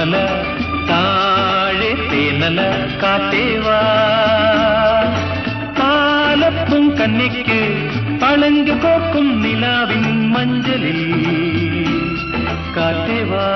പൂമല താഴെ തേനല കാറ്റേവാ പാലപ്പും കന്നിക്ക് പളങ്ക് കോക്കും നിലാവിൻ മഞ്ചലിൽ കാറ്റേവാ